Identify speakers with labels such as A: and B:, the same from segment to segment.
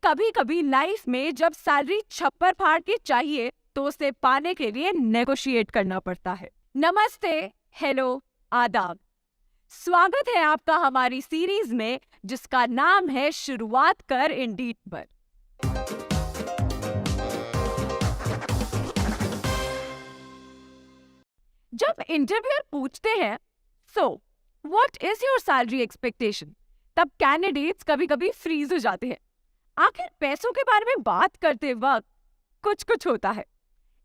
A: कभी कभी लाइफ में जब सैलरी छप्पर फाड़ के चाहिए तो उसे पाने के लिए नेगोशिएट करना पड़ता है। नमस्ते, हेलो, आदाब। स्वागत है आपका हमारी सीरीज में जिसका नाम है शुरुआत कर इंडीड पर। जब इंटरव्यूअर पूछते हैं so what is your salary expectation, तब कैंडिडेट्स कभी कभी फ्रीज हो जाते हैं। आखिर पैसों के बारे में बात करते वक्त कुछ होता है।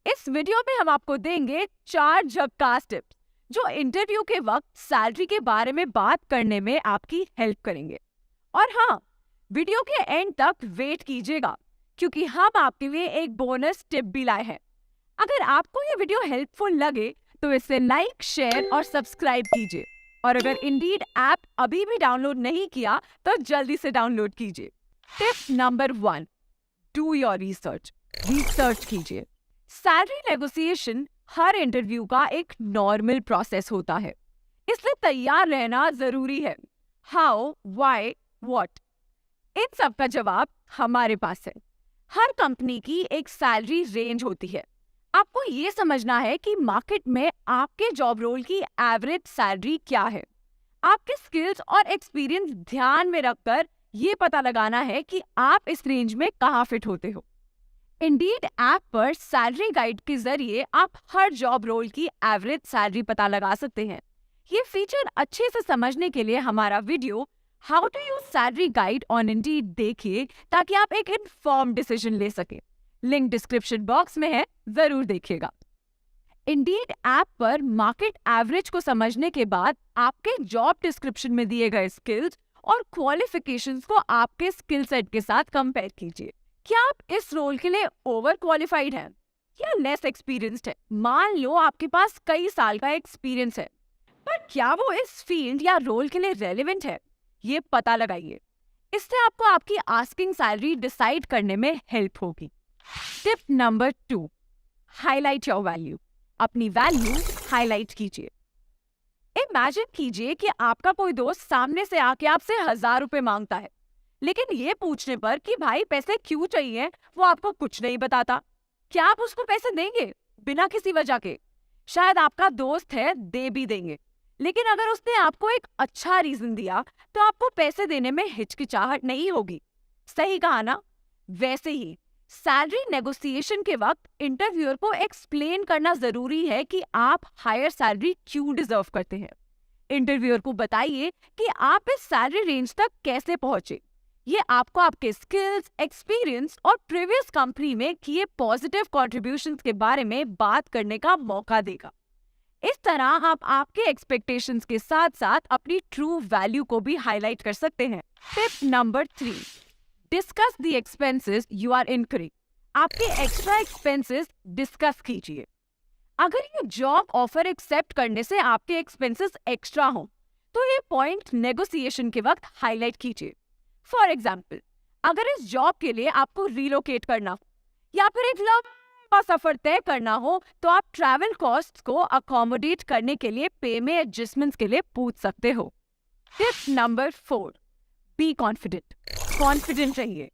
A: इस वीडियो में हम आपको देंगे 4 झकास टिप्स जो इंटरव्यू के वक्त सैलरी के बारे में बात करने में आपकी हेल्प करेंगे। और हाँ, वीडियो के एंड तक वेट कीजिएगा क्योंकि हम आपके लिए एक बोनस टिप भी लाए हैं। अगर आपको ये वीडियो हेल्पफुल लगे तो इसे लाइक, शेयर और सब्सक्राइब कीजिए। और अगर इंडीड ऐप अभी भी डाउनलोड नहीं किया तो जल्दी से डाउनलोड कीजिए। Tip number 1, do your research कीजिए। सैलरी नेगोशिएशन हर इंटरव्यू का एक नॉर्मल प्रोसेस होता है, इसलिए तैयार रहना जरूरी है। हाउ, व्हाई, व्हाट, इन सब का जवाब हमारे पास है। हर कंपनी की एक सैलरी रेंज होती है। आपको ये समझना है कि मार्केट में आपके जॉब रोल की एवरेज सैलरी क्या है। आपके स्किल्स और एक्सपीरियंस ध्यान में रखकर ये पता लगाना है कि आप इस रेंज में कहाँ फिट होते हो। इंडीड ऐप पर सैलरी गाइड के जरिए आप हर जॉब रोल की एवरेज सैलरी पता लगा सकते हैं। ये फीचर अच्छे से समझने के लिए हमारा video how to use salary guide on Indeed देखिए ताकि आप एक इन्फॉर्म्ड डिसीजन ले सके। लिंक डिस्क्रिप्शन बॉक्स में है, जरूर देखिएगा। इंडीड ऐप पर मार्केट एवरेज को समझने के बाद आपके जॉब डिस्क्रिप्शन में दिए गए स्किल्स और क्वालिफिकेशंस को आपके स्किल सेट के साथ कंपेयर कीजिए। क्या आप इस रोल के लिए ओवर क्वालिफाइड हैं या लेस एक्सपीरियंस्ड है? मान लो आपके पास कई साल का एक्सपीरियंस है, पर क्या वो इस फील्ड या रोल के लिए रेलेवेंट है? ये पता लगाइए। इससे आपको आपकी आस्किंग सैलरी डिसाइड करने में हेल्प होगी। Tip number 2, highlight your value. अपनी वैल्यू हाईलाइट कीजिए। इमेजिन कीजिए कि आपका कोई दोस्त सामने से आके आपसे 1000 रुपए मांगता है, लेकिन ये पूछने पर कि भाई पैसे क्यों चाहिए वो आपको कुछ नहीं बताता। क्या आप उसको पैसे देंगे बिना किसी वजह के? शायद आपका दोस्त है, दे भी देंगे, लेकिन अगर उसने आपको एक अच्छा रीजन दिया तो आपको पैसे देने में हिचकिचाहट नहीं होगी। सही कहा ना? वैसे ही सैलरी नेगोशिएशन के वक्त इंटरव्यूअर को एक्सप्लेन करना जरूरी है कि आप हायर सैलरी क्यों डिजर्व करते हैं। इंटरव्यूअर को बताइए कि आप इस सैलरी रेंज तक कैसे पहुंचे। ये आपको आपके स्किल्स, एक्सपीरियंस और प्रीवियस कंपनी में किए पॉजिटिव कॉन्ट्रीब्यूशंस के बारे में बात करने का मौका देगा। इस तरह आप आपके एक्सपेक्टेशंस के साथ साथ अपनी ट्रू वैल्यू को भी हाईलाइट कर सकते हैं। Tip number 3, discuss the expenses you are incurring. आपके एक्स्ट्रा एक्सपेंसेस डिस्कस कीजिए। अगर ये जॉब ऑफर एक्सेप्ट करने से आपके एक्सपेंसेस एक्स्ट्रा हो तो ये पॉइंट नेगोशिएशन के वक्त हाईलाइट कीजिए। फॉर एग्जाम्पल, अगर इस जॉब के लिए आपको रिलोकेट करना हो या फिर एक लंबा सफर तय करना हो तो आप ट्रैवल कॉस्ट्स को अकोमोडेट करने के लिए पे में एडजस्टमेंट्स के लिए पूछ सकते हो। Tip number 4, be confident. Confident रहिए।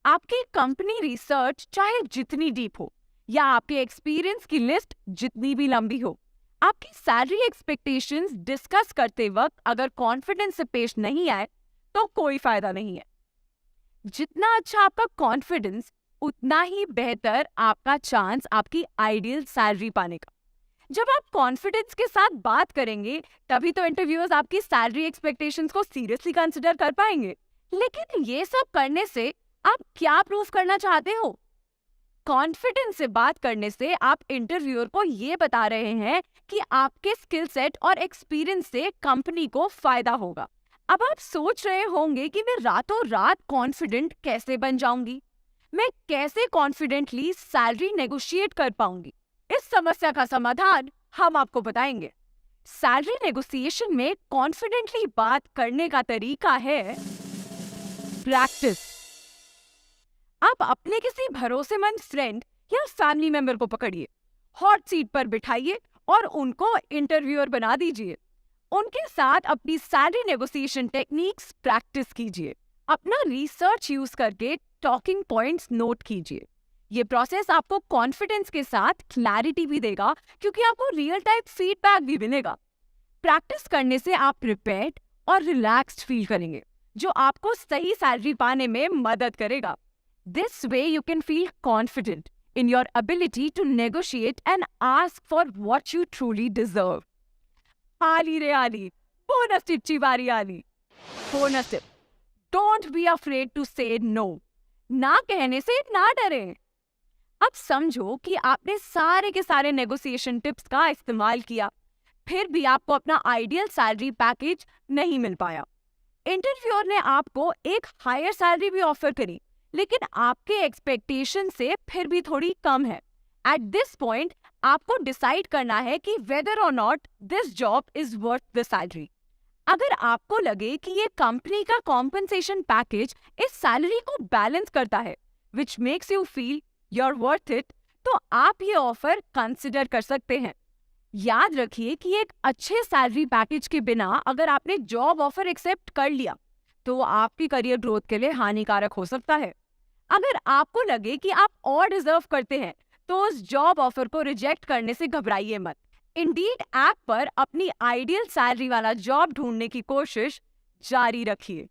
A: आपकी कंपनी रिसर्च चाहे जितनी डीप हो या आपके एक्सपीरियंस की लिस्ट जितनी भी लंबी हो, आपकी सैलरी एक्सपेक्टेशंस डिस्कस करते वक्त अगर कॉन्फिडेंस से पेश नहीं आए तो कोई फायदा नहीं है। जितना अच्छा आपका कॉन्फिडेंस उतना ही बेहतर आपका चांस आपकी आइडियल सैलरी पाने का। जब आप कॉन्फिडेंस के साथ बात करेंगे तभी तो इंटरव्यूअर्स आपकी सैलरी एक्सपेक्टेशंस को सीरियसली कंसिडर कर पाएंगे। लेकिन ये सब करने से आप क्या प्रूव करना चाहते हो? कॉन्फिडेंस से बात करने से आप इंटरव्यूअर को ये बता रहे हैं कि आपके स्किल सेट और एक्सपीरियंस से कंपनी को फायदा होगा। अब आप सोच रहे होंगे कि मैं रातों रात कॉन्फिडेंट कैसे बन जाऊंगी? मैं कैसे कॉन्फिडेंटली सैलरी नेगोशिएट कर पाऊंगी? इस समस्या का समाधान हम आपको बताएंगे। सैलरी नेगोशिएशन में कॉन्फिडेंटली बात करने का तरीका है प्रैक्टिस। आप अपने किसी भरोसेमंद फ्रेंड या फैमिली मेंबर को पकड़िए, हॉट सीट पर बिठाइए और उनको इंटरव्यूअर बना दीजिए। उनके साथ अपनी सैलरी नेगोशिएशन टेक्निक्स प्रैक्टिस कीजिए। अपना रिसर्च यूज करके टॉकिंग पॉइंट्स नोट कीजिए। ये प्रोसेस आपको कॉन्फिडेंस के साथ क्लैरिटी भी देगा, क्योंकि आपको रियल टाइम फीडबैक भी मिलेगा। प्रैक्टिस करने से आप प्रिपेयर्ड और रिलैक्स्ड फील करेंगे, जो आपको सही सैलरी पाने में मदद करेगा। This way you can feel confident in your ability to negotiate and ask for what you truly deserve. आली रे आली, बोनस टिप की बारी आली। Bonus tip, don't be afraid to say no. ना कहने से ना डरें। अब समझो कि आपने सारे के सारे नेगोशिएशन टिप्स का इस्तेमाल किया, फिर भी आपको अपना आइडियल सैलरी पैकेज नहीं मिल पाया। इंटरव्यूअर ने आपको एक हायर सैलरी भी ऑफर करी, लेकिन आपके एक्सपेक्टेशन से फिर भी थोड़ी कम है। एट दिस पॉइंट आपको डिसाइड करना है कि whether or not this job is worth the salary. अगर आपको लगे कि ये कंपनी का कॉम्पनसेशन पैकेज इस सैलरी को बैलेंस करता है, which makes you feel you are worth it, तो आप ये ऑफर कंसिडर कर सकते हैं। याद रखिए कि एक अच्छे सैलरी पैकेज के बिना अगर आपने जॉब ऑफर एक्सेप्ट कर लिया, तो आपकी करियर ग्रोथ के लिए हानिकारक हो सकता है। अगर आपको लगे कि आप और डिजर्व करते हैं, तो उस जॉब ऑफर को रिजेक्ट करने से घबराइए मत। इंडीड ऐप पर अपनी आइडियल सैलरी वाला जॉब ढूंढने की कोशिश जारी रखिए।